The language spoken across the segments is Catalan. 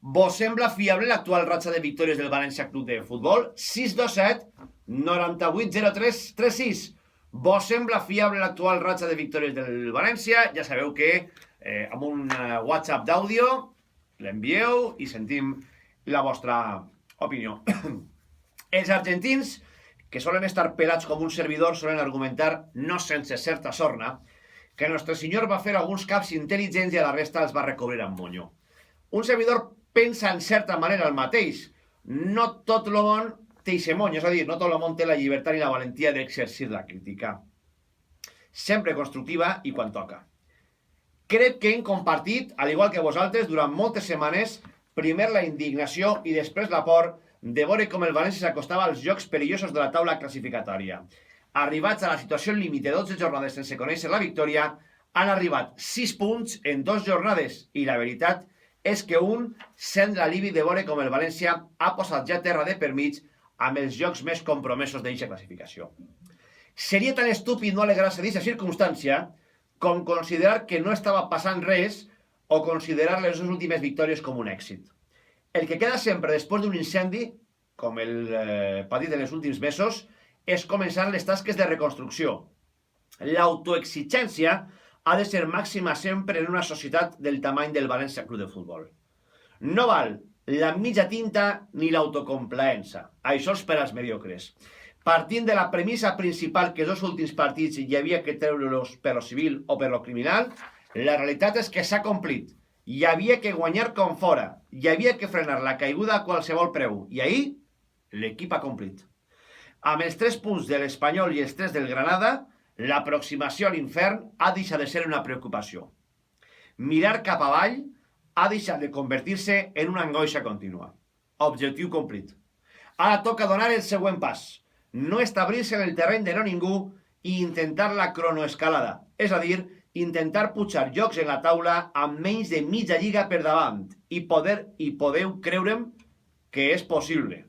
Vos sembla fiable l'actual ratxa de victòries del València Club de Futbol? 627 98 03 36. Vos sembla fiable l'actual ratxa de victòries del València? Ja sabeu que amb un WhatsApp d'àudio l'envieu i sentim la vostra opinió. Els argentins, que solen estar pelats com un servidor, solen argumentar, no sense certa sorna, que Nostre Senyor va fer alguns caps intel·ligents i a la resta els va recobrir amb monyo. Un servidor pensa en certa manera el mateix. No tot el món té ixe monyo, és a dir, no tot el món té la llibertat ni la valentia d'exercir la crítica. Sempre constructiva i quan toca. Crec que hem compartit, al igual que vosaltres, durant moltes setmanes, primer la indignació i després la por de veure com el València s'acostava als jocs perillosos de la taula classificatòria. Arribats a la situació límit de 12 jornades sense conèixer la victòria, han arribat 6 punts en 2 jornades i la veritat és que un sent l'alivi de veure com el València ha posat ja terra de per mig amb els jocs més compromesos d'eixa classificació. Seria tan estúpid no alegrar-se d'aquesta circumstància com considerar que no estava passant res o considerar les dues últimes victòries com un èxit. El que queda sempre després d'un incendi, com el patit en els últims mesos, és començar les tasques de reconstrucció. L'autoexigència ha de ser màxima sempre en una societat del tamany del València Club de Futbol. No val la mitja tinta ni l'autocomplaença. Això és per als mediocres. Partint de la premissa principal que els dos últims partits hi havia que treure-los per lo civil o per lo criminal, la realitat és que s'ha complit. Hi havia que guanyar com fora. Hi havia que frenar la caiguda a qualsevol preu. I ahir, l'equip ha complit. Amb els 3 punts de l'Espanyol i els 3 del Granada, l'aproximació a l'infern ha deixat de ser una preocupació. Mirar cap avall ha deixat de convertir-se en una angoixa contínua. Objectiu complit. Ara toca donar el següent pas. No establir-se en el terreny de no ningú i intentar la cronoescalada. És a dir, intentar pujar jocs en la taula amb menys de mitja lliga per davant i podeu creure'm que és possible.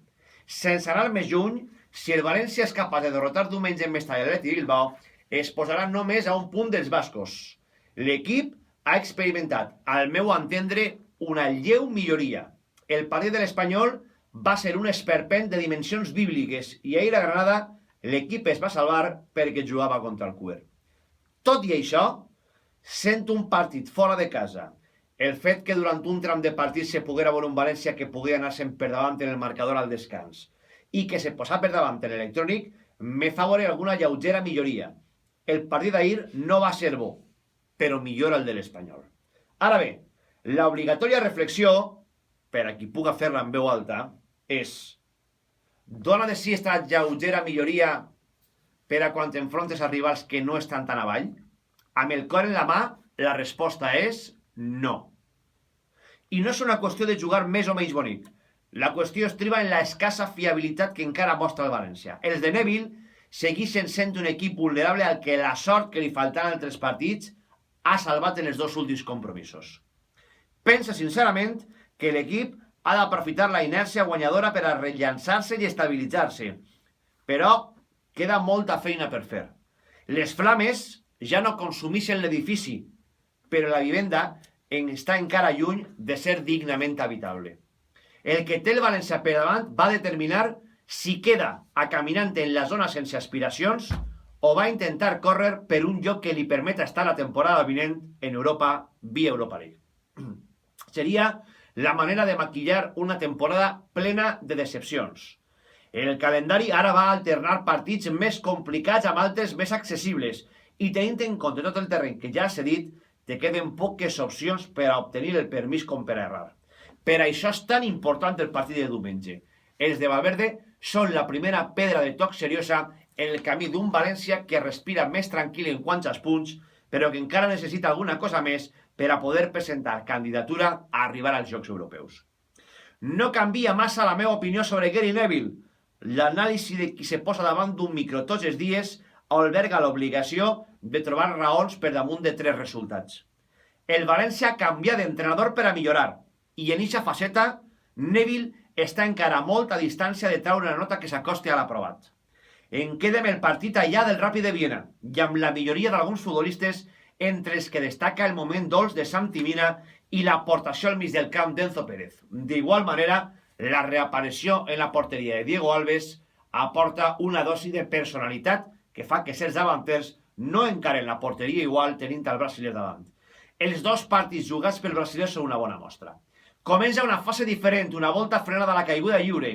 Sense anar més lluny, si el València és capaç de derrotar diumenge en Mestalla l'Atlètic Bilbao, es posarà només a un punt dels bascos. L'equip ha experimentat, al meu entendre, una lleu milloria. El partit de l'Espanyol va ser un esperpent de dimensions bíbliques i ahir a Granada l'equip es va salvar perquè jugava contra el Cuer. Tot i això, sent un partit fora de casa, el fet que durant un tram de partit se poguera veure un València que poguera anar-se'n per davant en el marcador al descans i que se posà per davant en l'electrònic me fa veure alguna lleugera milloria. El partit d'ahir no va ser bo, però millora el de l'Espanyol. Ara bé, l'obligatòria reflexió, per a qui puga fer-la en veu alta, és: dona de si esta lleugera milloria per a quan t'enfrontes a rivals que no estan tan avall? Amb el cor en la mà, la resposta és no. I no és una qüestió de jugar més o menys bonic. La qüestió estriba en la escassa fiabilitat que encara mostra el València. Els de Neville segueixen sent un equip vulnerable al que la sort que li faltant en altres partits ha salvat en els 2 últims compromisos. Pensa sincerament que l'equip ha d'aprofitar la inèrcia guanyadora per a rellançar-se i estabilitzar-se. Però queda molta feina per fer. Les flames ja no consumeixen l'edifici, però la vivenda està encara lluny de ser dignament habitable. El que té el València per davant va determinar si queda caminant en la zona sense aspiracions o va intentar córrer per un lloc que li permeta estar la temporada vinent en Europa via Europa League. Seria la manera de maquillar una temporada plena de decepcions. El calendari ara va alternar partits més complicats amb altres més accessibles i tenint en compte tot el terreny que ja s'ha dit, te queden poques opcions per a obtenir el permís com per a errar. Per això és tan important el partit de diumenge. Els de Valverde són la primera pedra de toc seriosa en el camí d'un València que respira més tranquil en quant als punts, però que encara necessita alguna cosa més per a poder presentar candidatura a arribar als Jocs Europeus. No canvia massa la meva opinió sobre Gary Neville. L'anàlisi de qui se posa davant d'un micro tots els dies alberga l'obligació de trobar raons per damunt de 3 resultats. El València canvia d'entrenador per a millorar, i en eixa faceta, Neville està encara a molta distància de treure una nota que s'acosti a l'aprovat. En quedem el partit allà del Ràpid de Viena, i amb la milloria d'alguns futbolistes, entre els que destaca el moment dolç de Santi Mina i l'aportació al mig del camp d'Enzo Pérez. D'igual manera, la reaparició en la porteria de Diego Alves aporta una dosi de personalitat que fa que els davanters no encaren la porteria igual tenint el brasiler davant. Els dos partits jugats pel brasiler són una bona mostra. Comença una fase diferent, una volta frenada a la caiguda lliure.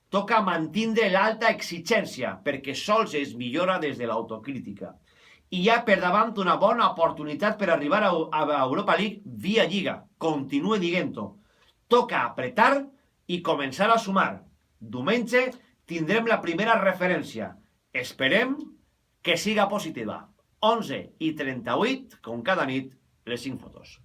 Toca mantindre l'alta exigència, perquè sols es millora des de l'autocrítica. I hi ha per davant una bona oportunitat per arribar a Europa League via Lliga. Continue dient-ho. Toca apretar i començar a sumar. Diumenge tindrem la primera referència. Esperem que siga positiva. 11:38, com cada nit, les 5 fotos.